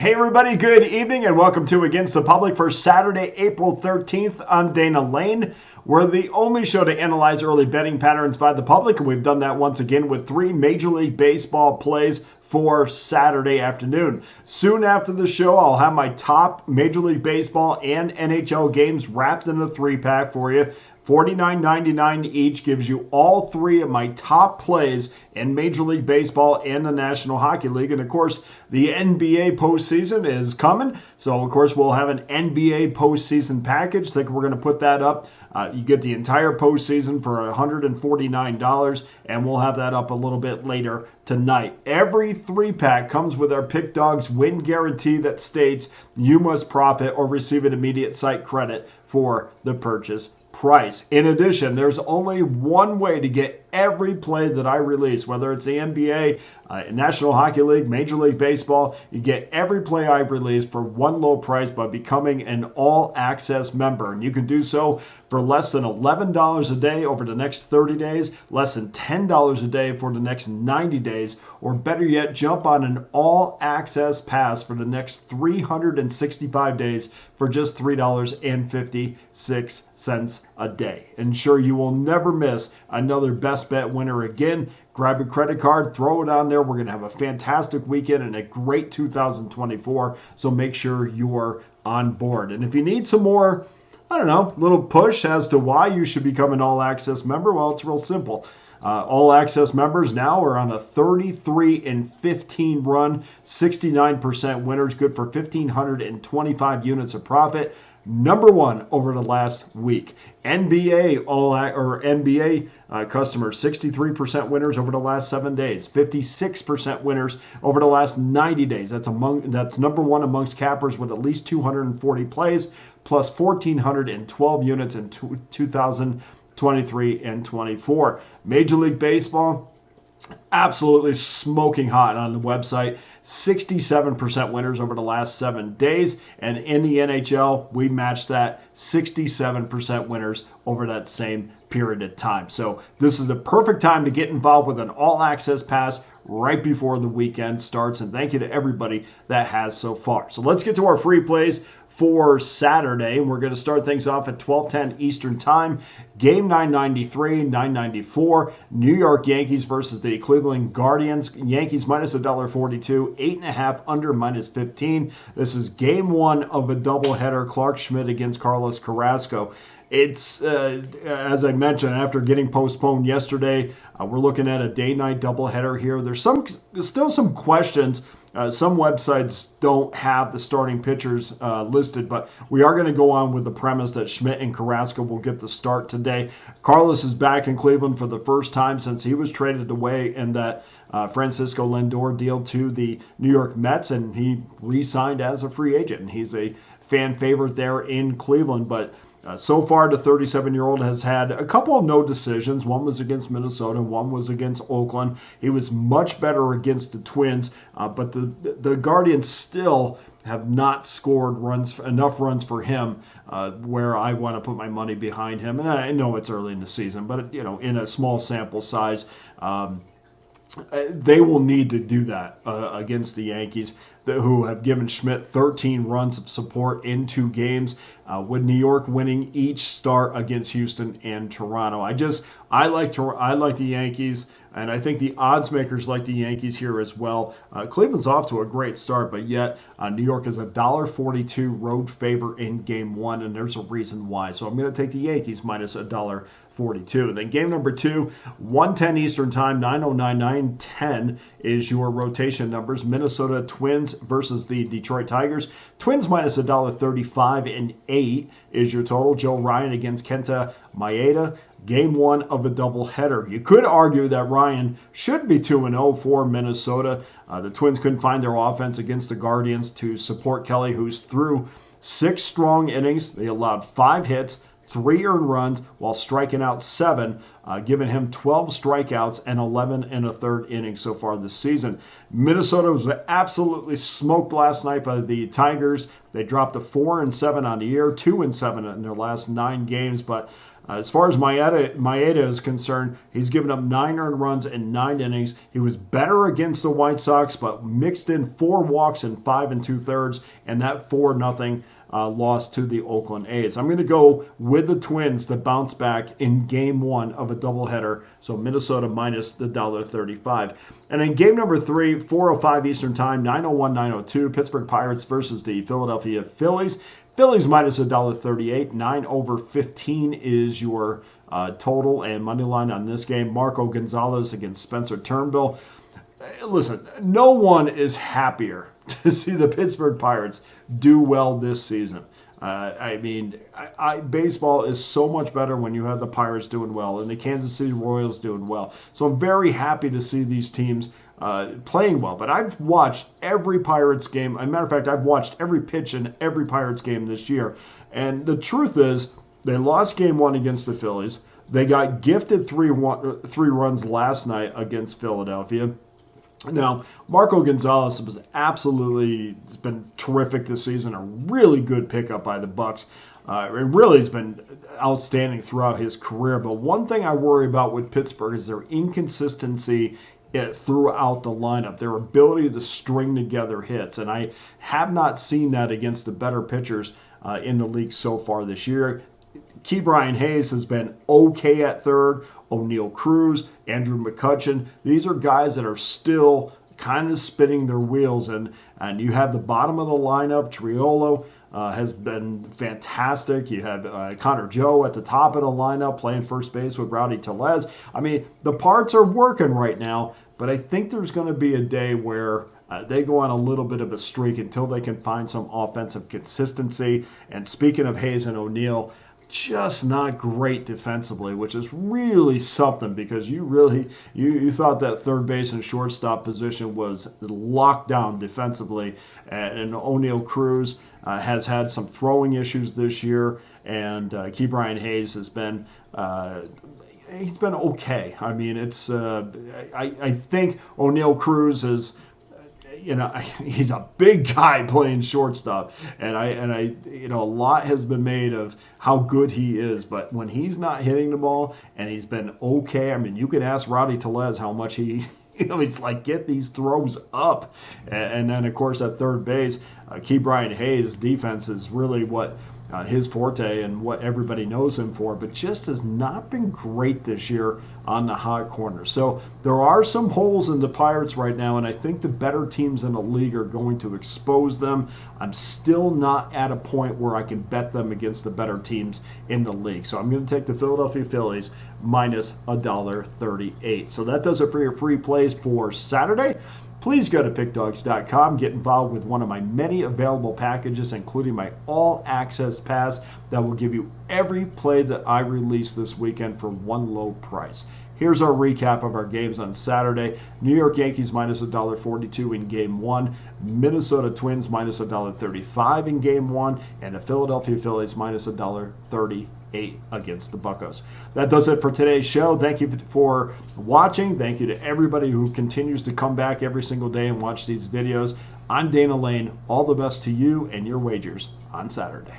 Hey everybody, good evening and welcome to Against the Public for Saturday, April 13th. I'm Dana Lane. We're the only show to analyze early betting patterns by the public, and we've done that once again with three Major League Baseball plays for Saturday afternoon. Soon after the show, I'll have my top Major League Baseball and NHL games wrapped in a three-pack for you. $49.99 each gives you all three of my top plays in Major League Baseball and the National Hockey League. And of course, the NBA postseason is coming. So, of course, we'll have an NBA postseason package. I think we're going to put that up. You get the entire postseason for $149, and we'll have that up a little bit later tonight. Every three-pack comes with our Pick Dawgz win guarantee that states you must profit or receive an immediate site credit for the purchase price. In addition, there's only one way to get every play that I release, whether it's the NBA, National Hockey League, Major League Baseball. You get every play I release for one low price by becoming an all-access member. And you can do so for less than $11 a day over the next 30 days, less than $10 a day for the next 90 days, or better yet, jump on an all-access pass for the next 365 days for just $3.56 a day. Ensure you will never miss another best bet winner again. Grab a credit card, throw it on there. We're going to have a fantastic weekend and a great 2024, so make sure you are on board. And if you need some more, I don't know, little push as to why you should become an all-access member, well, it's real simple. All-access members now are on a 33-15 run, 69% winners, good for 1,525 units of profit. Number one over the last week. NBA customers, 63% winners over the last 7 days, 56% winners over the last 90 days. That's number one amongst cappers with at least 240 plays, plus 1,412 units in 2023 and 24. Major League Baseball, absolutely smoking hot on the website. 67% winners over the last 7 days. And in the NHL, we matched that 67% winners over that same period of time. So this is the perfect time to get involved with an all-access pass right before the weekend starts. And thank you to everybody that has so far. So let's get to our free plays for Saturday, and we're going to start things off at 12:10 Eastern Time. Game 993, 994, New York Yankees versus the Cleveland Guardians. Yankees minus $1.42, 8.5 under minus 15. This is game one of a doubleheader. Clark Schmidt against Carlos Carrasco. It's, as I mentioned, after getting postponed yesterday, we're looking at a day-night doubleheader here. There's still some questions. Some websites don't have the starting pitchers listed, but we are going to go on with the premise that Schmidt and Carrasco will get the start today. Carlos is back in Cleveland for the first time since he was traded away in that Francisco Lindor deal to the New York Mets, and he re-signed as a free agent. And he's a fan favorite there in Cleveland, but so far, the 37-year-old has had a couple of no decisions. One was against Minnesota, one was against Oakland. He was much better against the Twins, but the Guardians still have not scored enough runs for him where I want to put my money behind him. And I know it's early in the season, but in a small sample size, they will need to do that against the Yankees, who have given Schmidt 13 runs of support in 2 games, with New York winning each start against Houston and Toronto. I like the Yankees, and I think the odds makers like the Yankees here as well. Cleveland's off to a great start, but yet New York is a $1.42 road favor in game one, and there's a reason why. So I'm going to take the Yankees minus $1.42. And then game number 2, 1:10 Eastern Time, 9:09, 9:10 is your rotation numbers. Minnesota Twins versus the Detroit Tigers. Twins minus $1.35 and 8 is your total. Joe Ryan against Kenta Maeda. Game 1 of a doubleheader. You could argue that Ryan should be 2-0 for Minnesota. The Twins couldn't find their offense against the Guardians to support Kelly, who's through 6 strong innings. They allowed 5 hits, 3 earned runs while striking out 7, giving him 12 strikeouts and 11 and a third innings so far this season. Minnesota was absolutely smoked last night by the Tigers. They dropped to 4-7 on the year, 2-7 in their last 9 games, but As far as Maeda is concerned, he's given up 9 earned runs in 9 innings. He was better against the White Sox, but mixed in 4 walks in 5 2/3, and that 4-0 loss to the Oakland A's. I'm going to go with the Twins to bounce back in game 1 of a doubleheader. So Minnesota minus the $1.35. And in game number 3, 4:05 Eastern Time, 9:01, 9:02, Pittsburgh Pirates versus the Philadelphia Phillies. Phillies minus $1.38. 9 over 15 is your total and money line on this game. Marco Gonzalez against Spencer Turnbull. Listen, no one is happier to see the Pittsburgh Pirates do well this season. Baseball is so much better when you have the Pirates doing well and the Kansas City Royals doing well. So I'm very happy to see these teams playing well. But I've watched every Pirates game. As a matter of fact, I've watched every pitch in every Pirates game this year. And the truth is, they lost game 1 against the Phillies. They got gifted 3 runs last night against Philadelphia. Now, Marco Gonzalez has been terrific this season, a really good pickup by the Bucks. And really has been outstanding throughout his career. But one thing I worry about with Pittsburgh is their inconsistency throughout the lineup, their ability to string together hits. And I have not seen that against the better pitchers in the league so far this year. Ke'Bryan Hayes has been okay at third. O'Neill Cruz, Andrew McCutchen. These are guys that are still kind of spinning their wheels. And you have the bottom of the lineup. Triolo has been fantastic. You have Connor Joe at the top of the lineup playing first base with Rowdy Tellez. I mean, the parts are working right now, but I think there's going to be a day where they go on a little bit of a streak until they can find some offensive consistency. And speaking of Hayes and O'Neill, just not great defensively, which is really something because you thought that third base and shortstop position was locked down defensively. And O'Neill Cruz has had some throwing issues this year, and Ke'Bryan Hayes has been he's been okay. I mean, it's I think O'Neill Cruz is. He's a big guy playing shortstop, and I a lot has been made of how good he is, but when he's not hitting the ball and he's been okay, I mean, you can ask Rowdy Tellez how much he's like, get these throws up, and then of course at third base, Ke'Bryan Hayes' defense is really what his forte and what everybody knows him for, but just has not been great this year on the hot corner. So there are some holes in the Pirates right now, and I think the better teams in the league are going to expose them. I'm still not at a point where I can bet them against the better teams in the league. So I'm going to take the Philadelphia Phillies minus $1.38. So that does it for your free plays for Saturday. Please go to pickdawgz.com, get involved with one of my many available packages, including my all-access pass that will give you every play that I release this weekend for one low price. Here's our recap of our games on Saturday. New York Yankees minus $1.42 in Game 1. Minnesota Twins minus $1.35 in Game 1. And the Philadelphia Phillies minus $1.38 against the Buccos. That does it for today's show. Thank you for watching. Thank you to everybody who continues to come back every single day and watch these videos. I'm Dana Lane. All the best to you and your wagers on Saturday.